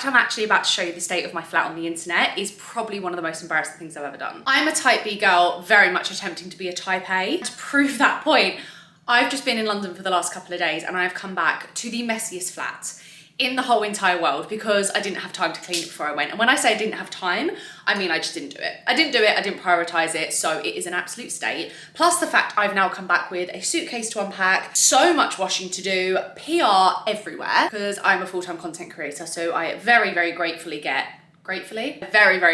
fact I'm actually about to show you the state of my flat on the internet is probably one of the most embarrassing things I've ever done. I'm a type B girl, very much attempting to be a type A. To prove that point, I've just been in London for the last couple of days and I've come back to the messiest flat in the whole entire world because I didn't have time to clean it before I went. And when I say I didn't have time, I mean I just didn't do it. I didn't prioritize it, so it is an absolute state. Plus the fact I've now come back with a suitcase to unpack, so much washing to do, PR everywhere, because I'm a full-time content creator, so I very, very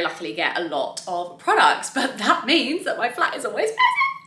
luckily get a lot of products, but that means that my flat is always messy.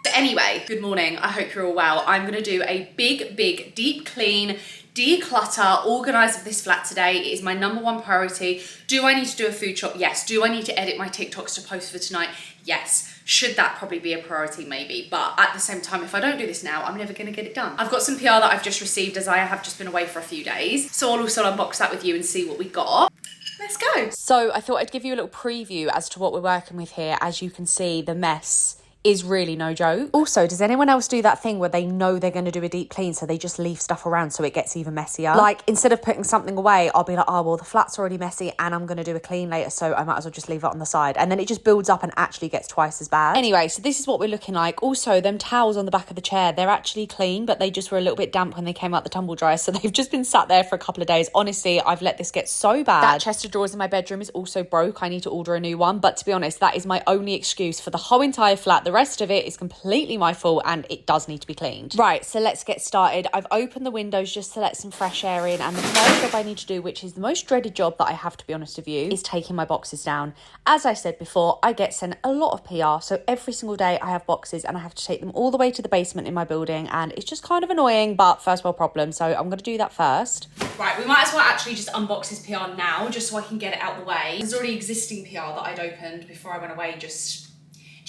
But anyway, good morning, I hope you're all well. I'm gonna do a big, deep clean, declutter, organize of this flat today. It is my #1 priority. Do I need to do a food shop? Yes. Do I need to edit my TikToks to post for tonight? Yes. Should that probably be a priority? Maybe. But at the same time, if I don't do this now, I'm never gonna get it done. I've got some PR that I've just received as I have just been away for a few days. So I'll also unbox that with you and see what we got. Let's go. So I thought I'd give you a little preview as to what we're working with here. As you can see, the mess is really no joke. Also, does anyone else do that thing where they know they're going to do a deep clean, so they just leave stuff around so it gets even messier? Like, instead of putting something away, I'll be like, oh, well, the flat's already messy and I'm going to do a clean later, so I might as well just leave it on the side. And then it just builds up and actually gets twice as bad. Anyway, so this is what we're looking like. Also, them towels on the back of the chair, they're actually clean, but they just were a little bit damp when they came out the tumble dryer, so they've just been sat there for a couple of days. Honestly, I've let this get so bad. That chest of drawers in my bedroom is also broke. I need to order a new one, but to be honest, that is my only excuse for the whole entire flat. The rest of it is completely my fault and it does need to be cleaned. Right, so let's get started. I've opened the windows just to let some fresh air in, and the first job I need to do, which is the most dreaded job that I have to be honest with you, is taking my boxes down. As I said before, I get sent a lot of PR, so every single day I have boxes and I have to take them all the way to the basement in my building, and it's just kind of annoying, but first world problem, so I'm going to do that first. Right, we might as well actually just unbox this PR now, just so I can get it out the way. There's already existing PR that I'd opened before I went away, just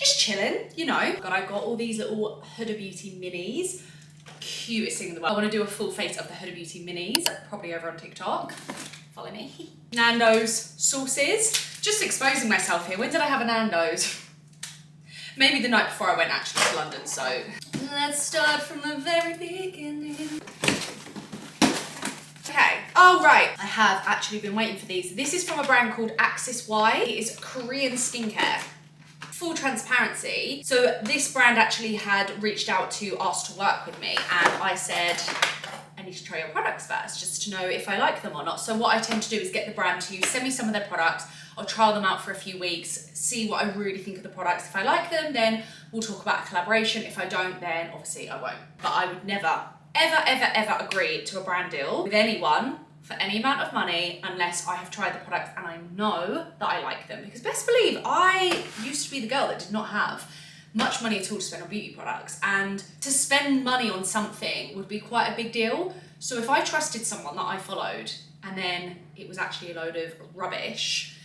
chilling, you know. God, I've got all these little Huda Beauty minis. Cutest thing in the world. I want to do a full face of the Huda Beauty minis, probably over on TikTok. Follow me. Nando's sauces. Just exposing myself here. When did I have a Nando's? Maybe the night before I went actually to London, so. Let's start from the very beginning. Okay, oh right, I have actually been waiting for these. This is from a brand called Axis Y. It is Korean skincare. Full transparency, so this brand actually had reached out to ask to work with me, and I said I need to try your products first just to know if I like them or not. So what I tend to do is get the brand to send me some of their products. I'll trial them out for a few weeks, see what I really think of the products. If I like them, then we'll talk about a collaboration. If I don't, then obviously I won't. But I would never ever agree to a brand deal with anyone for any amount of money unless I have tried the products and I know that I like them. Because best believe, I used to be the girl that did not have much money at all to spend on beauty products, and to spend money on something would be quite a big deal. So if I trusted someone that I followed and then it was actually a load of rubbish,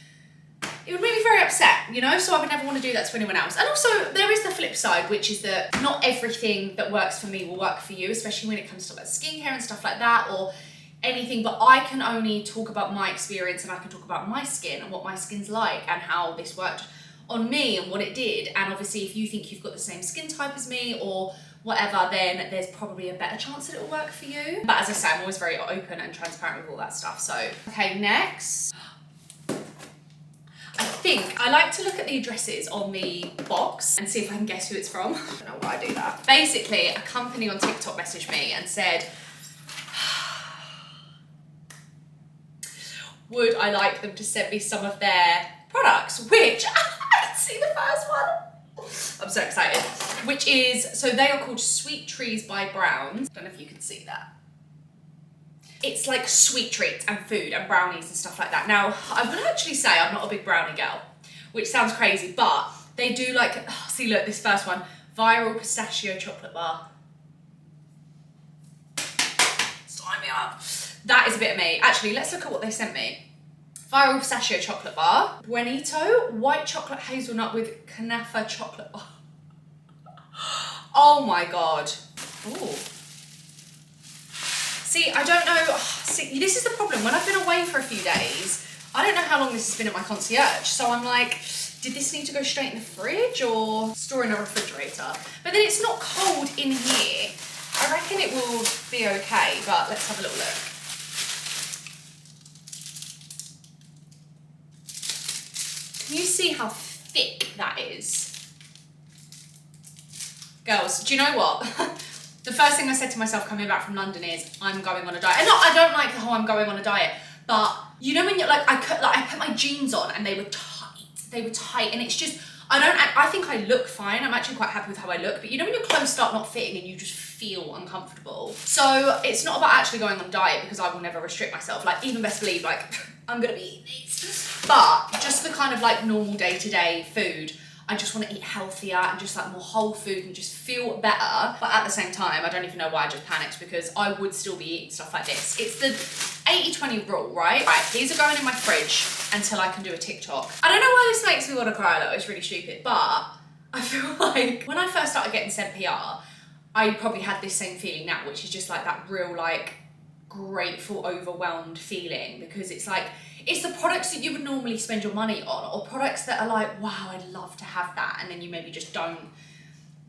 it would make me very upset, you know? So I would never want to do that to anyone else. And also there is the flip side, which is that not everything that works for me will work for you, especially when it comes to like skincare and stuff like that, or anything. But I can only talk about my experience, and I can talk about my skin and what my skin's like and how this worked on me and what it did. And obviously if you think you've got the same skin type as me or whatever, then there's probably a better chance that it'll work for you. But as I say, I'm always very open and transparent with all that stuff. So, okay, next. I think I like to look at the addresses on the box and see if I can guess who it's from. I don't know why I do that. Basically, a company on TikTok messaged me and said, would I like them to send me some of their products, which I can see the first one. I'm so excited. Which is, so they are called Sweet Trees by Browns. Don't know if you can see that. It's like sweet treats and food and brownies and stuff like that. Now, I would actually say I'm not a big brownie girl, which sounds crazy, but they do like, oh, see look, this first one, viral pistachio chocolate bar. Sign me up. That is a bit of me. Actually, let's look at what they sent me. Viral pistachio chocolate bar. Buenito, white chocolate hazelnut with Kanafa chocolate bar. Oh my God. Ooh. See, I don't know. See, this is the problem. When I've been away for a few days, I don't know how long this has been at my concierge. So I'm like, did this need to go straight in the fridge or store in a refrigerator? But then it's not cold in here. I reckon it will be okay, but let's have a little look. Can you see how thick that is? Girls, do you know what? The first thing I said to myself coming back from London is, I'm going on a diet. And I don't like the whole I'm going on a diet, but you know when you're like, I put my jeans on and they were tight, and it's just, I think I look fine. I'm actually quite happy with how I look, but you know when your clothes start not fitting and you just feel uncomfortable. So it's not about actually going on a diet, because I will never restrict myself. Like, even best believe, like, I'm gonna be eating these. But just the kind of like normal day-to-day food, I just want to eat healthier and just like more whole food and just feel better. But at the same time, I don't even know why I just panicked, because I would still be eating stuff like this. It's the 80-20 rule, right? Right, these are going in my fridge until I can do a TikTok. I don't know why this makes me want to cry, though. It's really stupid, but I feel like when I first started getting sent PR, I probably had this same feeling now, which is just like that real like grateful, overwhelmed feeling, because it's like, it's the products that you would normally spend your money on, or products that are like, wow, I'd love to have that, and then you maybe just don't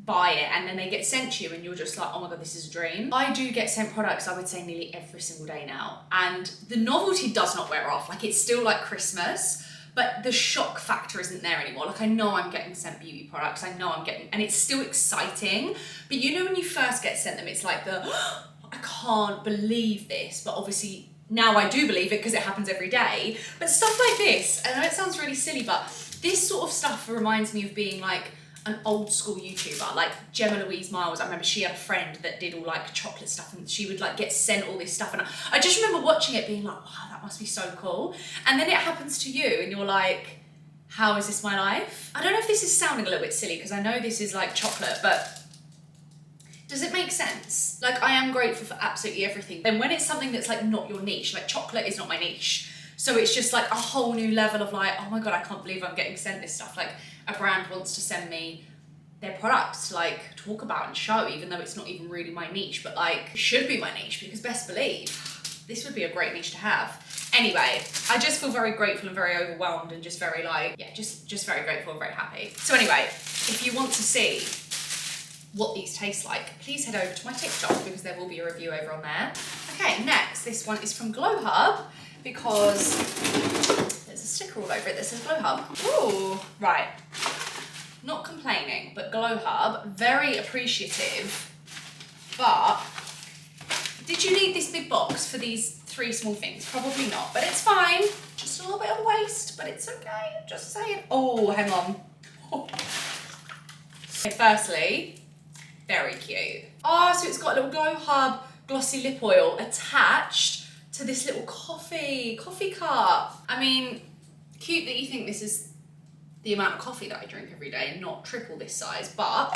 buy it, and then they get sent to you and you're just like, oh my god, this is a dream. I do get sent products, I would say nearly every single day now, and the novelty does not wear off. Like, it's still like Christmas, but the shock factor isn't there anymore. Like, I know I'm getting sent beauty products, I know I'm getting, and it's still exciting, but you know when you first get sent them, it's like the, I can't believe this, but obviously now I do believe it because it happens every day. But stuff like this, I know it sounds really silly, but this sort of stuff reminds me of being like an old school YouTuber, like Gemma Louise Miles. I remember she had a friend that did all like chocolate stuff, and she would like get sent all this stuff, and I just remember watching it being like, wow, that must be so cool. And then it happens to you and you're like, how is this my life? I don't know if this is sounding a little bit silly, because I know this is like chocolate, but does it make sense? Like, I am grateful for absolutely everything. And when it's something that's like not your niche, like chocolate is not my niche, so it's just like a whole new level of like, oh my god, I can't believe I'm getting sent this stuff. Like, a brand wants to send me their products to like talk about and show, even though it's not even really my niche, but like, it should be my niche, because best believe this would be a great niche to have. Anyway, I just feel very grateful and very overwhelmed, and just very like, yeah, just very grateful and very happy. So anyway, if you want to see what these taste like, please head over to my TikTok, because there will be a review over on there. Okay, next, this one is from Glow Hub, because there's a sticker all over it that says Glow Hub. Ooh, right. Not complaining, but Glow Hub, very appreciative, but did you need this big box for these 3 small things? Probably not, but it's fine. Just a little bit of waste, but it's okay, just saying. Oh, hang on. Okay, firstly, very cute. Oh, so it's got a little Glow Hub glossy lip oil attached to this little coffee cup. I mean, cute that you think this is the amount of coffee that I drink every day and not triple this size, but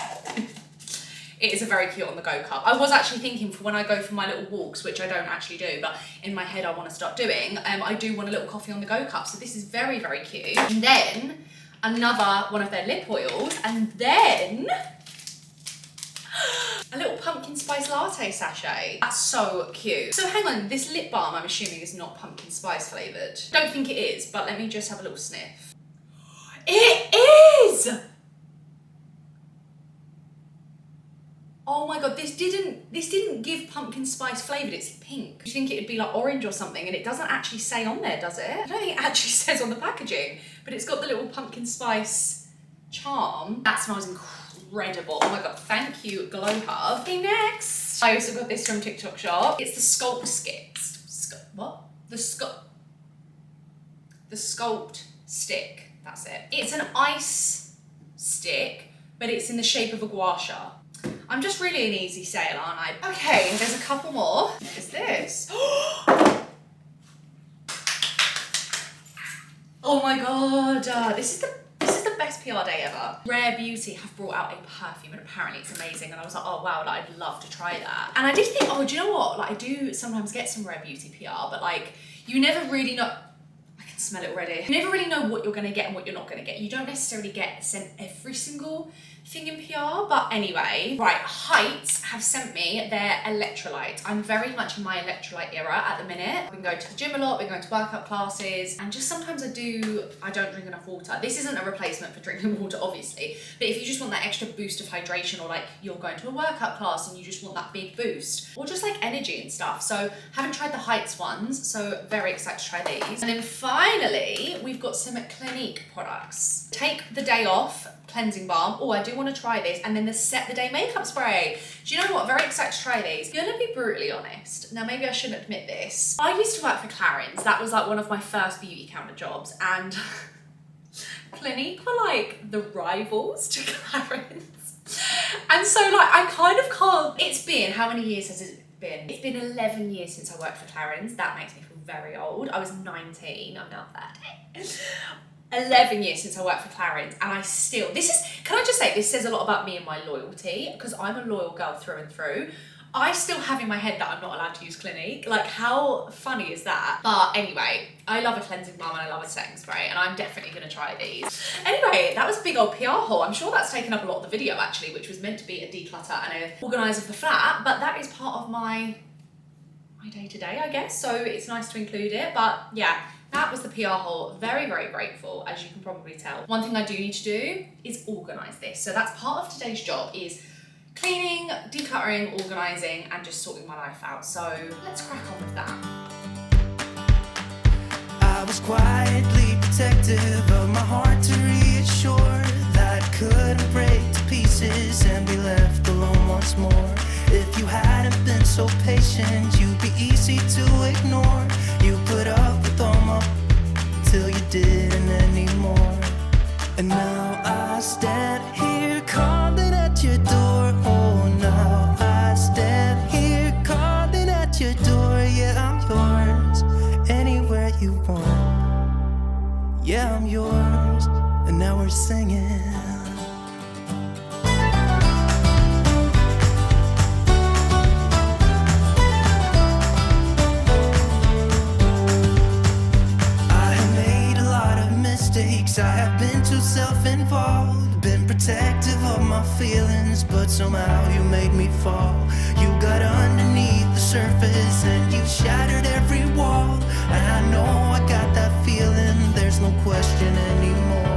it is a very cute on the go cup. I was actually thinking for when I go for my little walks, which I don't actually do, but in my head I want to start doing, I do want a little coffee on the go cup. So this is very, very cute. And then another one of their lip oils, and then a little pumpkin spice latte sachet. That's so cute. So hang on, this lip balm I'm assuming is not pumpkin spice flavoured. Don't think it is, but let me just have a little sniff. It is! Oh my god, this didn't give pumpkin spice flavoured, it's pink. You think it'd be like orange or something, and it doesn't actually say on there, does it? I don't think it actually says on the packaging, but it's got the little pumpkin spice charm. That smells incredible. Oh my god, thank you, Glow Hub. Okay, next. I also got this from TikTok Shop. It's the Sculpt Sticks. What? The Sculpt Stick. That's it. It's an ice stick, but it's in the shape of a gua sha. I'm just really an easy sale, aren't I? Okay, there's a couple more. What is this? Oh my god, this is the best PR day ever. Rare Beauty have brought out a perfume, and apparently it's amazing, and I was like, oh wow, like, I'd love to try that. And I did think, oh, do you know what? Like, I do sometimes get some Rare Beauty PR, but like, you never really know. I can smell it already. You never really know what you're gonna get and what you're not gonna get. You don't necessarily get sent every single thing in PR, but anyway. Right, Heights have sent me their electrolytes. I'm very much in my electrolyte era at the minute. I've been going to the gym a lot, been going to workout classes, and just sometimes I don't drink enough water. This isn't a replacement for drinking water, obviously, but if you just want that extra boost of hydration, or like you're going to a workout class and you just want that big boost, or just like energy and stuff. So haven't tried the Heights ones, so very excited to try these. And then finally, we've got some Clinique products. Take the day off, cleansing balm. Oh, I do want to try this. And then the set the day makeup spray. Do you know what? Very excited to try these. I'm gonna be brutally honest. Now, maybe I shouldn't admit this. I used to work for Clarins. That was like one of my first beauty counter jobs. And Clinique were like the rivals to Clarins. And so like, I kind of can't. It's been, how many years has it been? It's been 11 years since I worked for Clarins. That makes me feel very old. I was 19, I'm now 30. 11 years since I worked for Clarins, and I still, can I just say, this says a lot about me and my loyalty, because I'm a loyal girl through and through. I still have in my head that I'm not allowed to use Clinique. Like, how funny is that? But anyway, I love a cleansing balm and I love a setting spray, and I'm definitely gonna try these. Anyway, that was a big old PR haul. I'm sure that's taken up a lot of the video actually, which was meant to be a declutter and a organise of the flat, but that is part of my day-to-day, I guess. So it's nice to include it, but yeah. That was the PR haul. Very, very grateful, as you can probably tell. One thing I do need to do is organise this. So that's part of today's job, is cleaning, decluttering, organising, and just sorting my life out. So let's crack on with that. I was quietly protective of my heart to reassure that I couldn't break to pieces and be left alone once more. If you hadn't been so patient, you'd be easy to ignore. You put up with all my till you didn't anymore. And now I stand here calling at your door. Oh, now I stand here calling at your door. Yeah, I'm yours, anywhere you want. Yeah, I'm yours, and now we're singing. I have been too self-involved, been protective of my feelings, but somehow you made me fall. You got underneath the surface and you shattered every wall. And I know I got that feeling, there's no question anymore.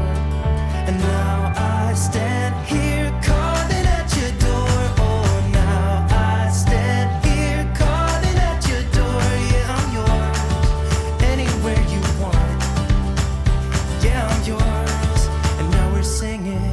And now I stand here calling at your door. Oh, now I stand here calling at your door. Yeah, I'm yours, anywhere you want. Yeah, I'm yours, and now we're singing.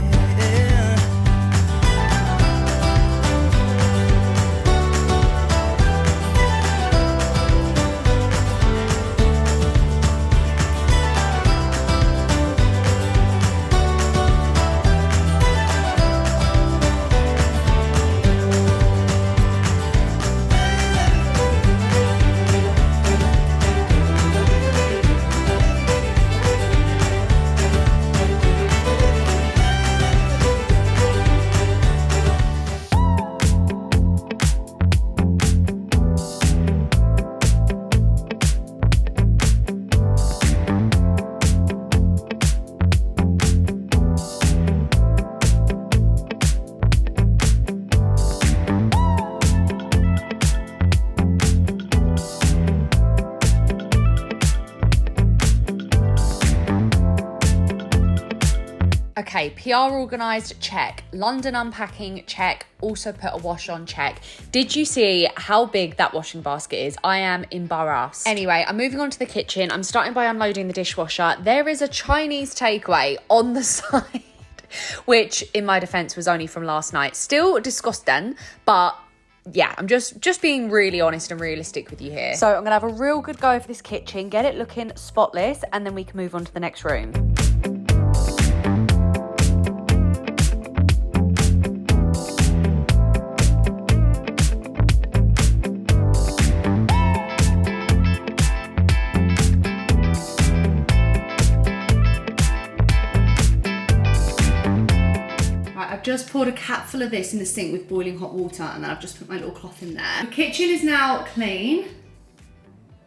Okay, PR organised, check. London unpacking, check. Also put a wash on, check. Did you see how big that washing basket is? I am embarrassed. Anyway, I'm moving on to the kitchen. I'm starting by unloading the dishwasher. There is a Chinese takeaway on the side, which in my defence was only from last night. Still disgusting, but yeah, I'm just being really honest and realistic with you here. So I'm gonna have a real good go over this kitchen, get it looking spotless, and then we can move on to the next room. I've just poured a cap full of this in the sink with boiling hot water, and then I've just put my little cloth in there. The kitchen is now clean.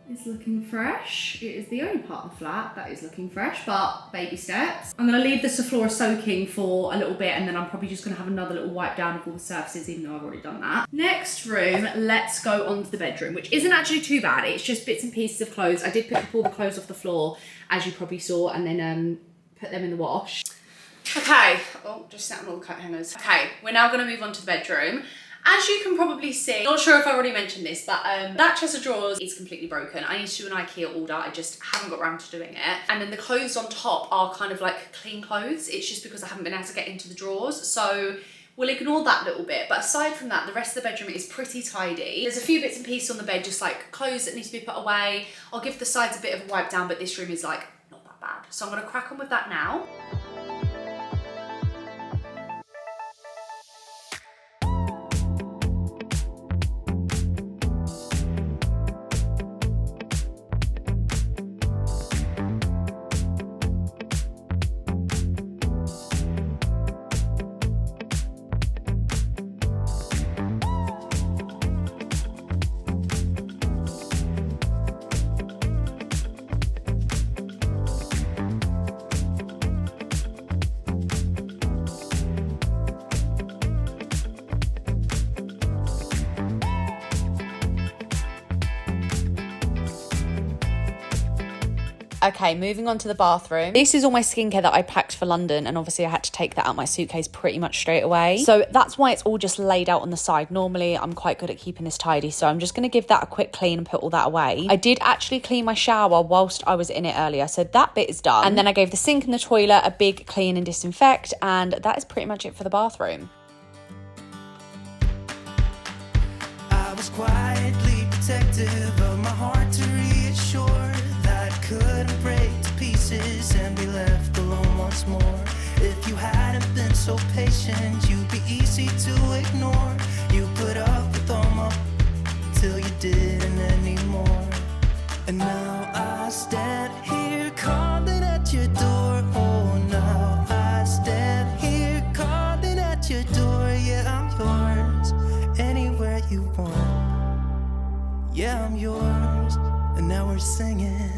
is looking fresh. It is the only part of the flat that is looking fresh, but baby steps. I'm gonna leave the Sephora soaking for a little bit, and then I'm probably just gonna have another little wipe down of all the surfaces, even though I've already done that. Next room, let's go on to the bedroom, which isn't actually too bad. It's just bits and pieces of clothes. I did pick up all the clothes off the floor, as you probably saw, and then put them in the wash. Okay, oh, just sat on all the coat hangers. Okay, we're now gonna move on to the bedroom. As you can probably see, not sure if I already mentioned this, but that chest of drawers is completely broken. I need to do an IKEA order. I just haven't got around to doing it. And then the clothes on top are kind of like clean clothes. It's just because I haven't been able to get into the drawers. So we'll ignore that little bit. But aside from that, the rest of the bedroom is pretty tidy. There's a few bits and pieces on the bed, just like clothes that need to be put away. I'll give the sides a bit of a wipe down, but this room is like not that bad. So I'm gonna crack on with that now. Okay, moving on to the bathroom. This is all my skincare that I packed for London, and obviously I had to take that out my suitcase pretty much straight away. So that's why it's all just laid out on the side. Normally I'm quite good at keeping this tidy, so I'm just going to give that a quick clean and put all that away. I did actually clean my shower whilst I was in it earlier, so that bit is done. And then I gave the sink and the toilet a big clean and disinfect, and that is pretty much it for the bathroom. I was quietly protective of my heart to reassure that I couldn't break to pieces and be left alone once more. If you hadn't been so patient, you'd be easy to ignore. You put up with all my till you didn't anymore. And now I stand here calling at your door. Oh, now I stand here calling at your door. Yeah, I'm yours, anywhere you want. Yeah, I'm yours, and now we're singing.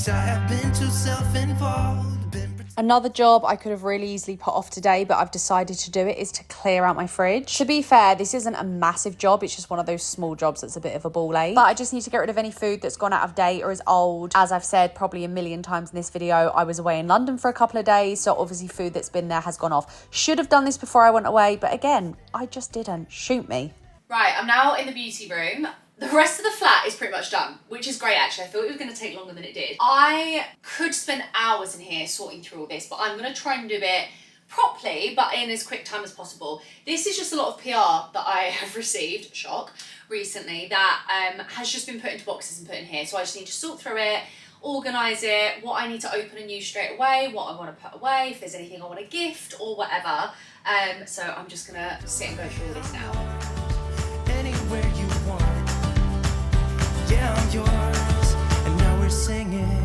I have been too self-involved. Another job I could have really easily put off today, but I've decided to do it, is to clear out my fridge. To be fair, this isn't a massive job. It's just one of those small jobs that's a bit of a ball ache. But I just need to get rid of any food that's gone out of date or is old. As I've said probably a million times in this video, I was away in London for a couple of days, so obviously food that's been there has gone off. Should have done this before I went away, but again, I just didn't. Shoot me. Right, I'm now in the beauty room. The rest of the flat is pretty much done, which is great actually. I thought it was going to take longer than it did. I could spend hours in here sorting through all this, but I'm going to try and do it properly, but in as quick time as possible. This is just a lot of PR that I have received, shock, recently, that has just been put into boxes and put in here. So I just need to sort through it, organise it, what I need to open and use straight away, what I want to put away, if there's anything I want to gift or whatever. So I'm just going to sit and go through all this now. Anywhere you want. Yeah, I'm yours, and now we're singing.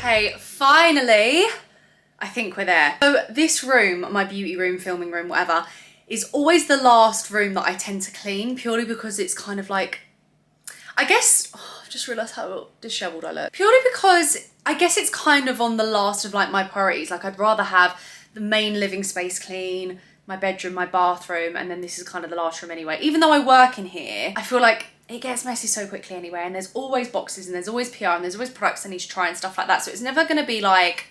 Okay, finally, I think we're there. So this room, my beauty room, filming room, whatever, is always the last room that I tend to clean, purely because it's kind of like, I guess, I've just realised how disheveled I look. Purely because I guess it's kind of on the last of like my priorities. Like I'd rather have the main living space clean, my bedroom, my bathroom, and then this is kind of the last room anyway. Even though I work in here, I feel like it gets messy so quickly anyway, and there's always boxes and there's always PR and there's always products I need to try and stuff like that. So it's never going to be like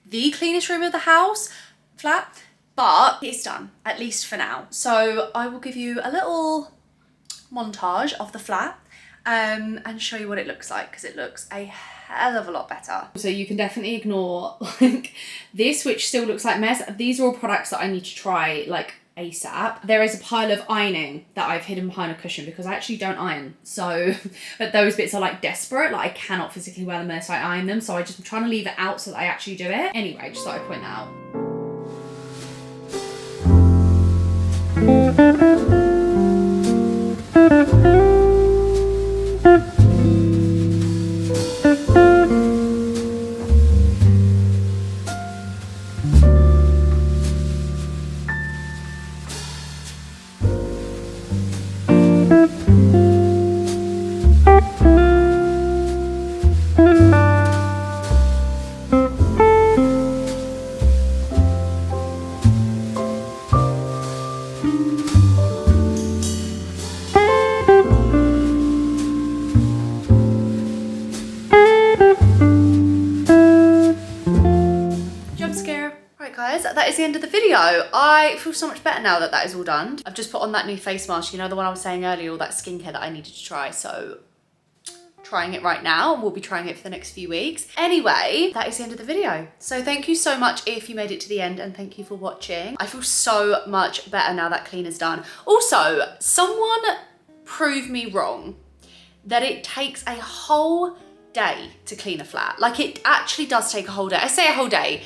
the cleanest room of the house, flat, but it's done, at least for now. So I will give you a little montage of the flat. and show you what it looks like, because it looks a hell of a lot better. So you can definitely ignore like this, which still looks like mess. These are all products that I need to try like ASAP. There is a pile of ironing that I've hidden behind a cushion because I actually don't iron. So, but those bits are like desperate. Like I cannot physically wear them unless I iron them. So I'm trying to leave it out so that I actually do it. Anyway, just thought I'd point that out. That is the end of the video. I feel so much better now that that is all done. I've just put on that new face mask, you know, the one I was saying earlier, all that skincare that I needed to try. So trying it right now, and we'll be trying it for the next few weeks. Anyway, that is the end of the video. So thank you so much if you made it to the end, and thank you for watching. I feel so much better now that clean is done. Also, someone prove me wrong that it takes a whole day to clean a flat. Like it actually does take a whole day. I say a whole day.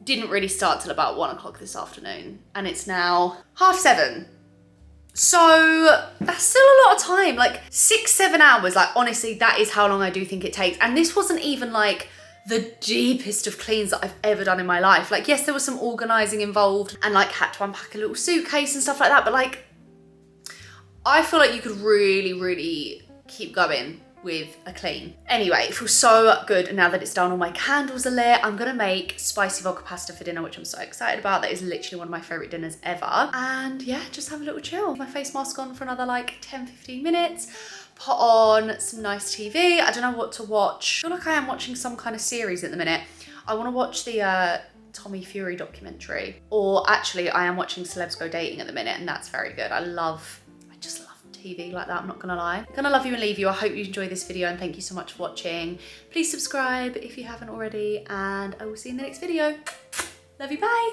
Didn't really start till about 1 o'clock this afternoon, and it's now 7:30. So that's still a lot of time, like 6-7 hours. Like honestly, that is how long I do think it takes. And this wasn't even like the deepest of cleans that I've ever done in my life. Like yes, there was some organizing involved and like had to unpack a little suitcase and stuff like that. But like, I feel like you could really keep going with a clean. Anyway, it feels so good now that it's done. All my candles are lit. I'm gonna make spicy vodka pasta for dinner, which I'm so excited about. That is literally one of my favorite dinners ever. And yeah, just have a little chill. My face mask on for another like 10-15 minutes. Put on some nice TV. I don't know what to watch. I feel like I am watching some kind of series at the minute. I wanna watch the Tommy Fury documentary. Or actually, I am watching Celebs Go Dating at the minute, and that's very good. I just love TV like that, I'm not gonna lie. I'm gonna love you and leave you. I hope you enjoyed this video, and thank you so much for watching. Please subscribe if you haven't already, and I will see you in the next video. Love you, bye.